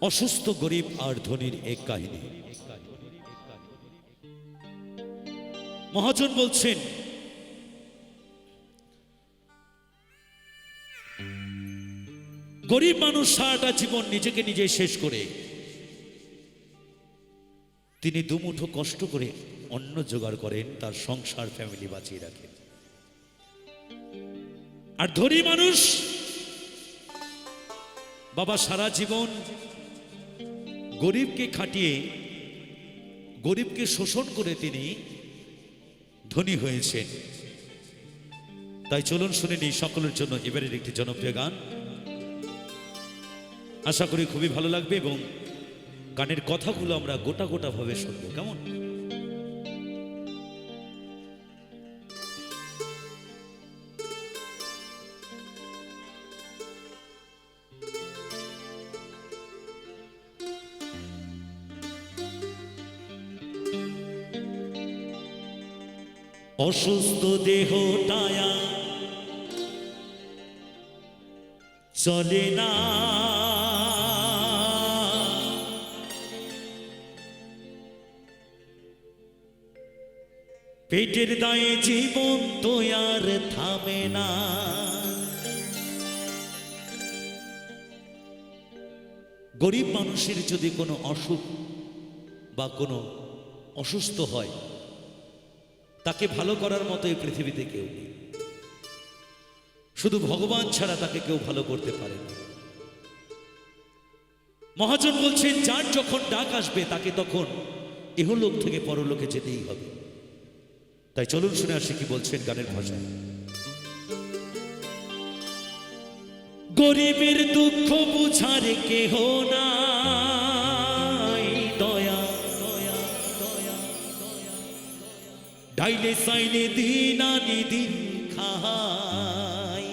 অসুস্থ গরিব আর ধনীর এক কাহিনী। মহাজন বলছেন, গরিব মানুষ সারাটা জীবন নিজেকে নিজে শেষ করে তিনি দুমুঠো কষ্ট করে অন্ন জোগাড় করেন, তার সংসার ফ্যামিলি বাঁচিয়ে রাখেন। আর ধনী মানুষ বাবা সারা জীবন গরিবকে খাটিয়ে গরিবকে শোষণ করে তিনি ধনী হয়েছেন। তাই চলুন শুনে নিই সকলের জন্য এবারের একটি জনপ্রিয় গান। আশা করি খুবই ভালো লাগবে এবং গানের কথাগুলো আমরা গোটা গোটা ভাবে শুনবো। কেমন? অসুস্থ দেহটায়া চলে না, পেটের দায়ে জীবন তো আর থামে না। গরিব মানুষের যদি কোনো অসুখ বা কোনো অসুস্থ হয়, তাকে ভালো করার মতো এই পৃথিবীতে কেউ নেই। শুধু ভগবান ছাড়া তাকে কেউ ভালো করতে পারে না। মহাজন বলছেন, যার যখন ডাক আসবে তাকে তখন ইহলোক থেকে পরলোকে যেতেই হবে। তাই চলুন শুনে আসি কি বলছেন গানের ভাষায়। গরিবের দুঃখ বুঝার কেহ নাই, দয়া দয়া দয়া দয়া ডাইলে সাইলে দিন আনি দিন খাই।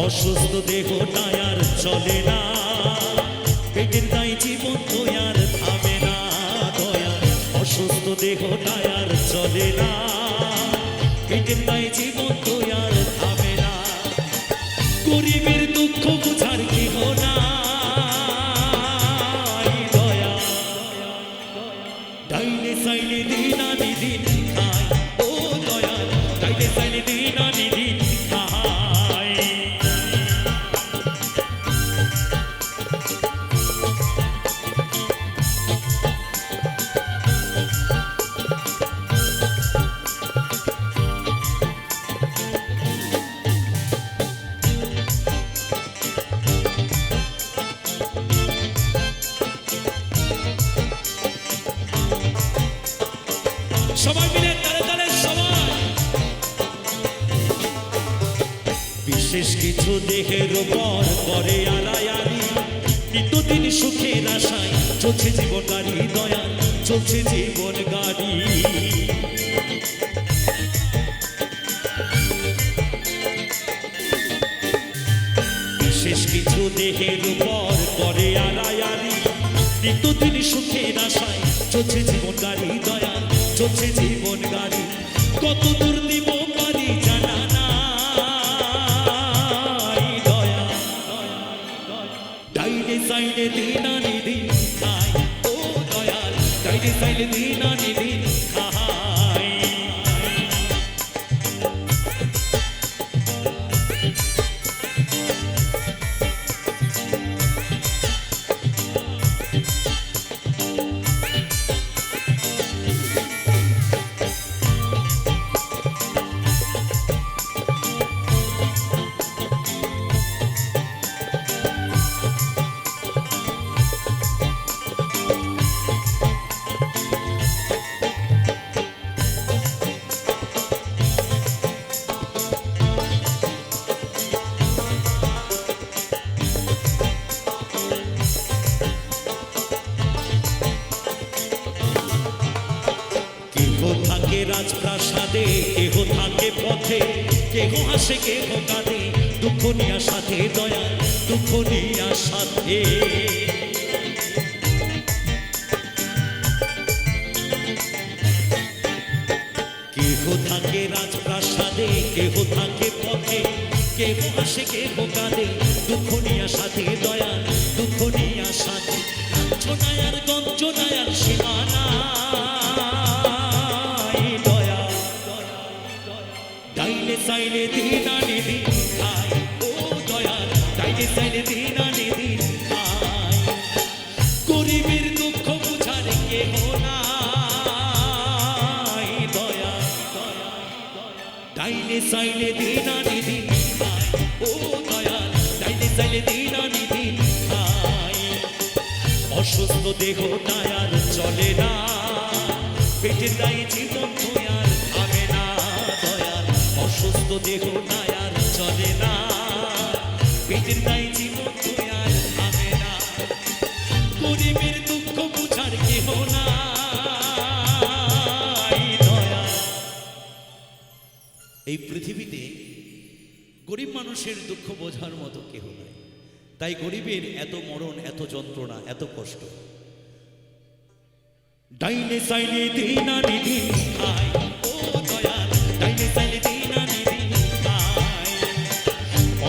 অসুস্থ দেহটা আর চলে না, পেটের দায়ে জীবন তো আর থামে না। দয়া অসুস্থ দেহটা আর চলে না, পেটের দায়ে জীবন তো আর থামে না। গরিবের দুঃখ বুঝার কেহ নাই, দয়া ডাইলে সাইলে দিন আনি দিন খাই। ও দয়া ডাইলে সাইলে দিন আনি দিন খাই। সবাই মিলে তালে তালে সবাই। বিশেষ কিছু দেহের উপর করে আড়াআড়ি, নিত্যদিন সুখের আশায় চলছে জীবন গাড়ি। দয়া চলছে জীবন গাড়ি। বিশেষ কিছু দেহের উপর করে আড়াআড়ি, নিত্যদিন সুখের আশায় চলছে জীবন গাড়ি। দয়া চলছে জীবন গাড়ি। কত দূর দিব পারি জানা নাই, দয়া ডাইলে সাইলে দিন আনি দিন খাই। ও দয়াল ডাইলে সাইলে দিন আনি দিন খাই। থাকে রাজপ্রাসাদে, কেহ থাকে পথে, কেহ হাসে কেহ কাঁদে, দুঃখ নিয়া সাথে দয়া, দুঃখ নিয়া সাথে। কেহ থাকে রাজপ্রাসাদে, কেহ থাকে পথে, কেহ হাসে কেহ কাঁদে, দুঃখ নিয়া সাথে দয়া, দুঃখ নিয়া সাথে। লাঞ্ছনায়ার গঞ্জনায়ার সীমানা ডাইলে সাইলে দিন আনি দিন খায়, ও দয়াল ডাইলে সাইলে দিন আনি দিন খায়। গরিবের দুঃখ বুঝার কেহ নাই দয়াল, ডাইলে সাইলে দিন আনি দিন খায়, ও দয়াল ডাইলে সাইলে দিন আনি দিন খায়। অসুস্থ দেহটায় আর চলে না, পেটের দায়ে জীবন আর থামে না দয়াল। অসুস্থ দেহটায় আর চলে না, পেটের দায়ে জীবন আর থামে না। গরিবের দুঃখ বুঝার কেহ নাই দয়াল। এই পৃথিবীতে গরিব মানুষের দুঃখ বোঝার মতো কেহ নাই, তাই গরিবের এত মরণ, এত যন্ত্রণা, এত কষ্ট। ডাইনে সাইলে দিন আনি দিন খায়, ও দয়াল ডাইনে সাইলে দিন আনি দিন খায়।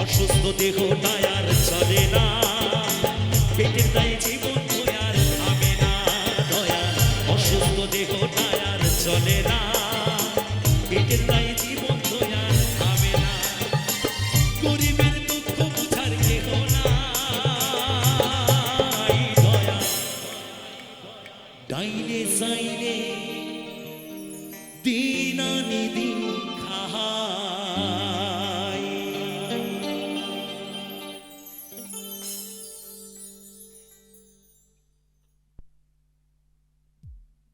অসুস্থ দেহটায় আর চলে না, পেটের দায়ে জীবন আর থামে না দয়াল। অসুস্থ দেহটায় আর চলে না,